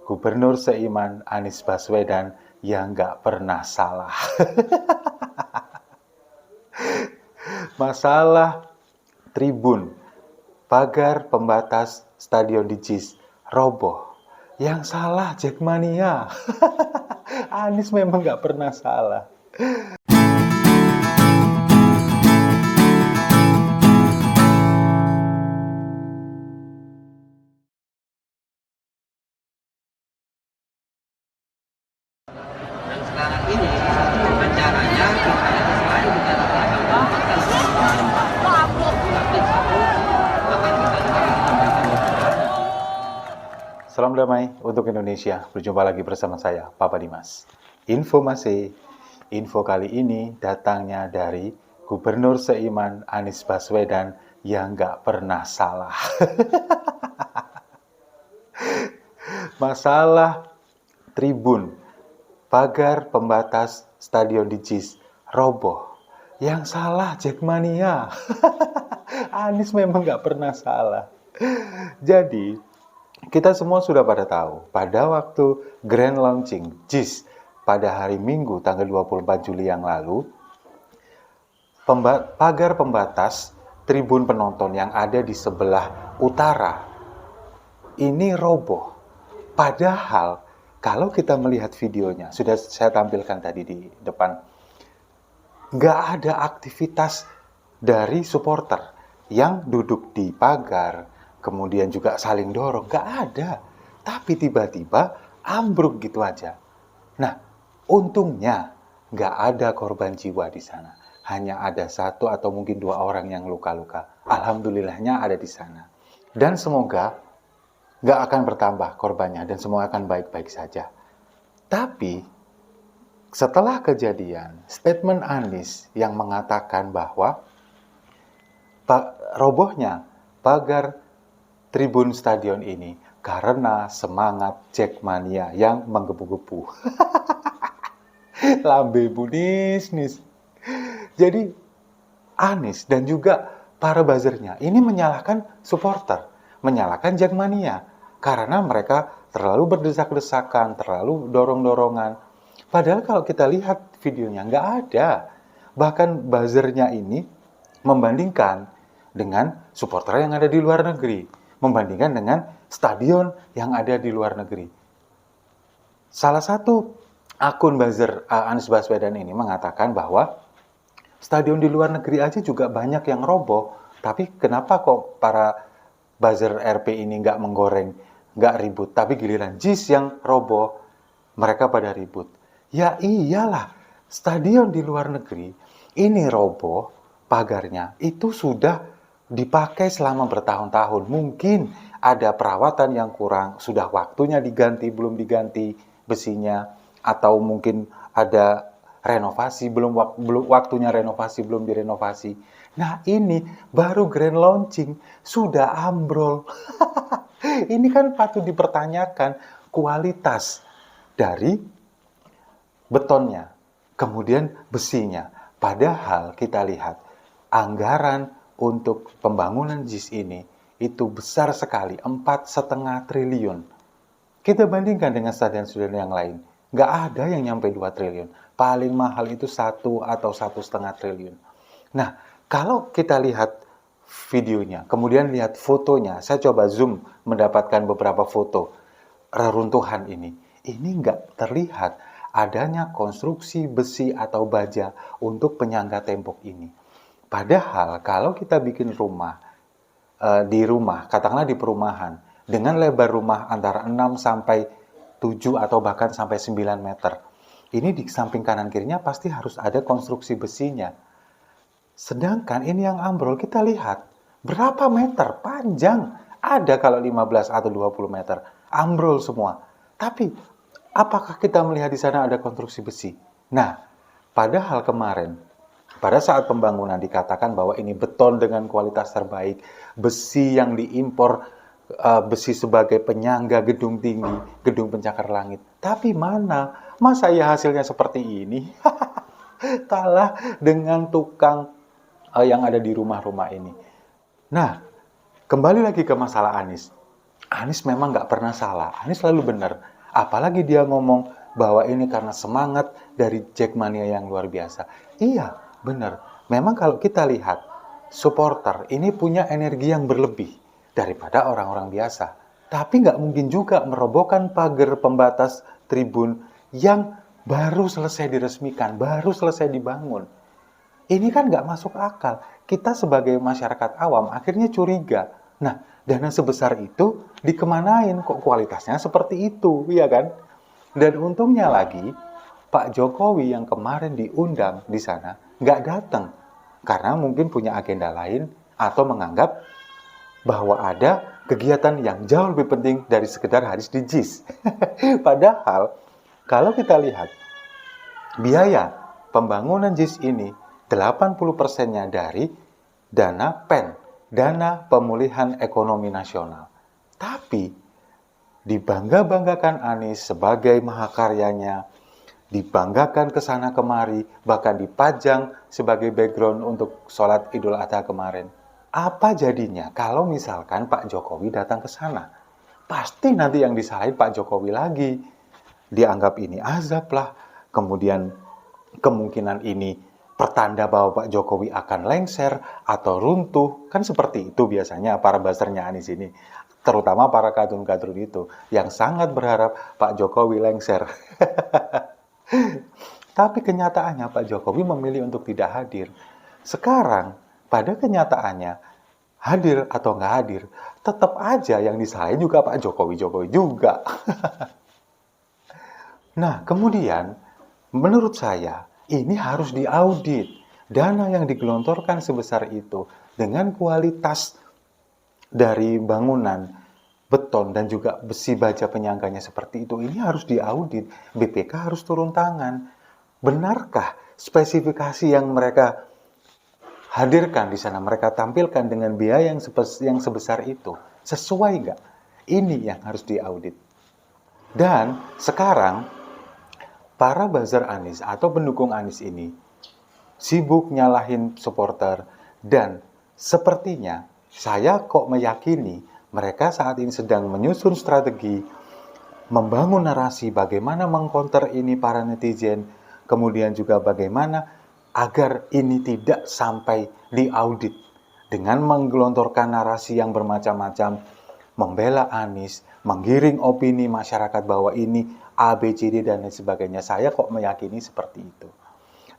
Gubernur seiman Anies Baswedan yang nggak pernah salah. Masalah tribun, pagar pembatas stadion di JIS roboh. Yang salah Jackmania. Anies memang nggak pernah salah. Dan sekarang ini rencananya kita selain bicara tentang pembatas Salam damai untuk Indonesia. Berjumpa lagi bersama saya, Papa Dimas. Info kali ini datangnya dari Gubernur seiman Anies Baswedan yang nggak pernah salah. Masalah tribun, pagar pembatas stadion di JIS roboh. Yang salah Jackmania. Anies memang nggak pernah salah. Jadi, kita semua sudah pada tahu, pada waktu grand launching JIS pada hari Minggu tanggal 24 Juli yang lalu, pagar pembatas tribun penonton yang ada di sebelah utara ini roboh. Padahal kalau kita melihat videonya, sudah saya tampilkan tadi di depan, nggak ada aktivitas dari supporter yang duduk di pagar, kemudian juga saling dorong, nggak ada. Tapi tiba-tiba ambruk gitu aja. Nah, untungnya nggak ada korban jiwa di sana. Hanya ada satu atau mungkin dua orang yang luka-luka. Alhamdulillahnya ada di sana. Dan semoga nggak akan bertambah korbannya dan semua akan baik-baik saja. Tapi setelah kejadian, statement Anies yang mengatakan bahwa robohnya pagar tribun stadion ini karena semangat Jackmania yang menggebu-gebu. Lambe bunisnis. Jadi Anies dan juga para buzzernya ini menyalahkan supporter, menyalahkan Jackmania karena mereka terlalu berdesak-desakan, terlalu dorong-dorongan. Padahal kalau kita lihat videonya nggak ada. Bahkan buzzernya ini membandingkan dengan supporter yang ada di luar negeri, membandingkan dengan stadion yang ada di luar negeri. Salah satu akun buzzer Anies Baswedan ini mengatakan bahwa stadion di luar negeri aja juga banyak yang roboh, tapi kenapa kok para buzzer RP ini nggak menggoreng, nggak ribut, tapi giliran JIS yang roboh, mereka pada ribut. Ya iyalah, stadion di luar negeri ini roboh, pagarnya itu sudah dipakai selama bertahun-tahun. Mungkin ada perawatan yang kurang, sudah waktunya diganti, belum diganti besinya, atau mungkin ada renovasi, belum waktunya renovasi, belum direnovasi. Nah ini baru grand launching, sudah ambrol. Ini kan patut dipertanyakan kualitas dari betonnya, kemudian besinya. Padahal kita lihat anggaran untuk pembangunan JIS ini itu besar sekali, 4,5 triliun. Kita bandingkan dengan stadion-stadion yang lain, nggak ada yang nyampe 2 triliun. Paling mahal itu 1 atau 1,5 triliun. Nah, kalau kita lihat videonya, kemudian lihat fotonya, saya coba zoom mendapatkan beberapa foto reruntuhan ini. Ini nggak terlihat adanya konstruksi besi atau baja untuk penyangga tembok ini. Padahal kalau kita bikin rumah, di rumah, katakanlah di perumahan, dengan lebar rumah antara 6 sampai 7 atau bahkan sampai 9 meter. Ini di samping kanan kirinya pasti harus ada konstruksi besinya. Sedangkan ini yang ambrol, kita lihat berapa meter panjang. Ada kalau 15 atau 20 meter. Ambrol semua. Tapi apakah kita melihat di sana ada konstruksi besi? Nah, padahal kemarin pada saat pembangunan dikatakan bahwa ini beton dengan kualitas terbaik, besi yang diimpor, besi sebagai penyangga gedung tinggi, gedung pencakar langit. Tapi mana? Masa ya hasilnya seperti ini? Kalah dengan tukang yang ada di rumah-rumah ini. Nah, kembali lagi ke masalah Anies. Anies memang nggak pernah salah. Anies selalu benar. Apalagi dia ngomong bahwa ini karena semangat dari Jackmania yang luar biasa. Iya, benar. Memang kalau kita lihat, supporter ini punya energi yang berlebih daripada orang-orang biasa. Tapi nggak mungkin juga merobohkan pagar pembatas tribun yang baru selesai diresmikan, baru selesai dibangun. Ini kan nggak masuk akal. Kita sebagai masyarakat awam akhirnya curiga. Nah, dana sebesar itu dikemanain kok kualitasnya seperti itu, ya kan? Dan untungnya lagi, Pak Jokowi yang kemarin diundang di sana nggak datang. Karena mungkin punya agenda lain atau menganggap bahwa ada kegiatan yang jauh lebih penting dari sekedar haris di JIS. Padahal, kalau kita lihat, biaya pembangunan JIS ini 80%-nya dari dana PEN, dana pemulihan ekonomi nasional. Tapi dibangga-banggakan Anies sebagai mahakaryanya, dibanggakan ke sana kemari, bahkan dipajang sebagai background untuk sholat Idul Adha kemarin. Apa jadinya kalau misalkan Pak Jokowi datang ke sana? Pasti nanti yang disalahin Pak Jokowi lagi. Dianggap ini azab lah, kemudian kemungkinan ini pertanda bahwa Pak Jokowi akan lengser atau runtuh. Kan seperti itu biasanya para buzzernya Anies ini. Terutama para kadrun-kadrun itu yang sangat berharap Pak Jokowi lengser. Tapi kenyataannya Pak Jokowi memilih untuk tidak hadir. Sekarang, pada kenyataannya, hadir atau nggak hadir, tetap aja yang disalahin juga Pak Jokowi juga. Nah, kemudian, menurut saya, ini harus diaudit. Dana yang digelontorkan sebesar itu dengan kualitas dari bangunan, beton, dan juga besi baja penyangganya seperti itu, ini harus diaudit. BPK harus turun tangan. Benarkah spesifikasi yang mereka hadirkan di sana, mereka tampilkan dengan biaya yang sebesar itu? Sesuai nggak? Ini yang harus diaudit. Dan sekarang, para buzzer Anies atau pendukung Anies ini sibuk nyalahin supporter, dan sepertinya saya kok meyakini mereka saat ini sedang menyusun strategi, membangun narasi bagaimana mengcounter ini para netizen, kemudian juga bagaimana agar ini tidak sampai diaudit dengan menggelontorkan narasi yang bermacam-macam, membela Anies, menggiring opini masyarakat bahwa ini A, B, C, D, dan lain sebagainya. Saya kok meyakini seperti itu.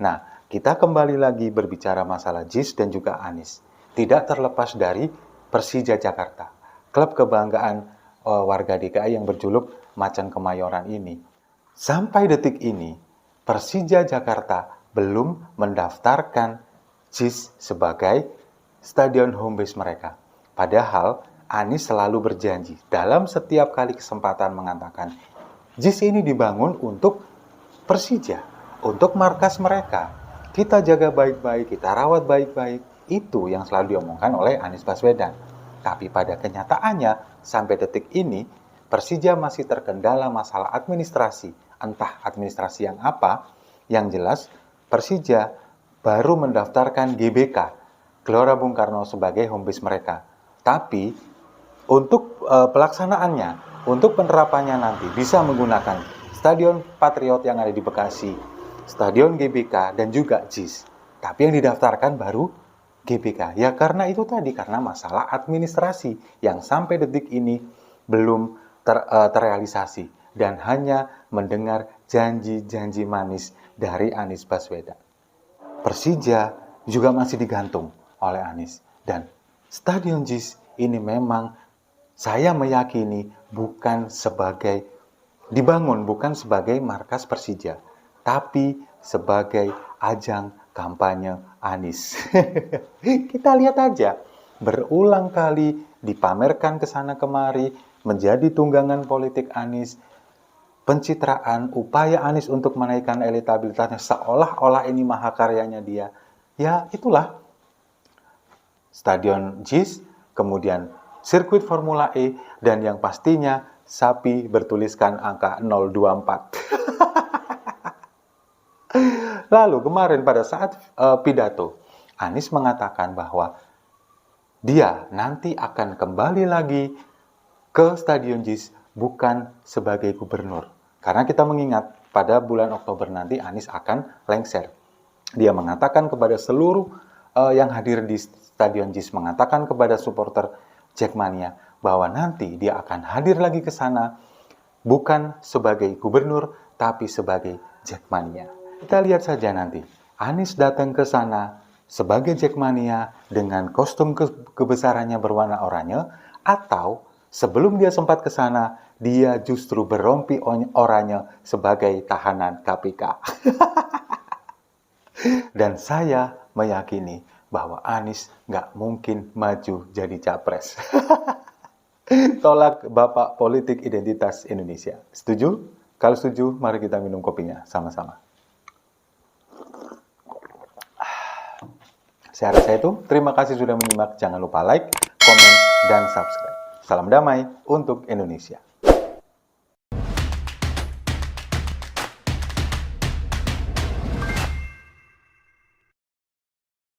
Nah, kita kembali lagi berbicara masalah JIS dan juga Anies. Tidak terlepas dari Persija Jakarta, klub kebanggaan warga DKI yang berjuluk Macan Kemayoran ini. Sampai detik ini, Persija Jakarta belum mendaftarkan JIS sebagai stadion home base mereka. Padahal Anies selalu berjanji dalam setiap kali kesempatan mengatakan JIS ini dibangun untuk Persija, untuk markas mereka. Kita jaga baik-baik, kita rawat baik-baik. Itu yang selalu diomongkan oleh Anies Baswedan. Tapi pada kenyataannya, sampai detik ini, Persija masih terkendala masalah administrasi. Entah administrasi yang apa, yang jelas Persija baru mendaftarkan GBK, Gelora Bung Karno, sebagai home base mereka. Tapi untuk pelaksanaannya, untuk penerapannya nanti bisa menggunakan Stadion Patriot yang ada di Bekasi, Stadion GBK, dan juga JIS. Tapi yang didaftarkan baru GBK. Ya karena itu tadi, karena masalah administrasi yang sampai detik ini belum terrealisasi dan hanya mendengar janji-janji manis dari Anies Baswedan. Persija juga masih digantung oleh Anies, dan Stadion JIS ini memang saya meyakini dibangun bukan sebagai markas Persija, tapi sebagai ajang kampanye Anies. Kita lihat aja, berulang kali dipamerkan ke sana kemari, menjadi tunggangan politik Anies, pencitraan, upaya Anies untuk menaikkan elektabilitasnya seolah-olah ini mahakaryanya dia. Ya itulah, Stadion JIS, kemudian sirkuit Formula E, dan yang pastinya sapi bertuliskan angka 024. Lalu kemarin pada saat pidato, Anies mengatakan bahwa dia nanti akan kembali lagi ke Stadion JIS bukan sebagai gubernur. Karena kita mengingat pada bulan Oktober nanti Anies akan lengser. Dia mengatakan kepada seluruh yang hadir di Stadion JIS, mengatakan kepada supporter Jackmania bahwa nanti dia akan hadir lagi ke sana bukan sebagai gubernur tapi sebagai Jackmania. Kita lihat saja nanti Anies datang ke sana sebagai Jackmania dengan kostum kebesarannya berwarna oranye, atau sebelum dia sempat ke sana dia justru berrompi oranye sebagai tahanan KPK. Dan saya meyakini bahwa Anies nggak mungkin maju jadi capres. Tolak Bapak Politik Identitas Indonesia. Setuju? Kalau setuju, mari kita minum kopinya sama-sama. Saya rasa itu. Terima kasih sudah menyimak. Jangan lupa like, komen, dan subscribe. Salam damai untuk Indonesia.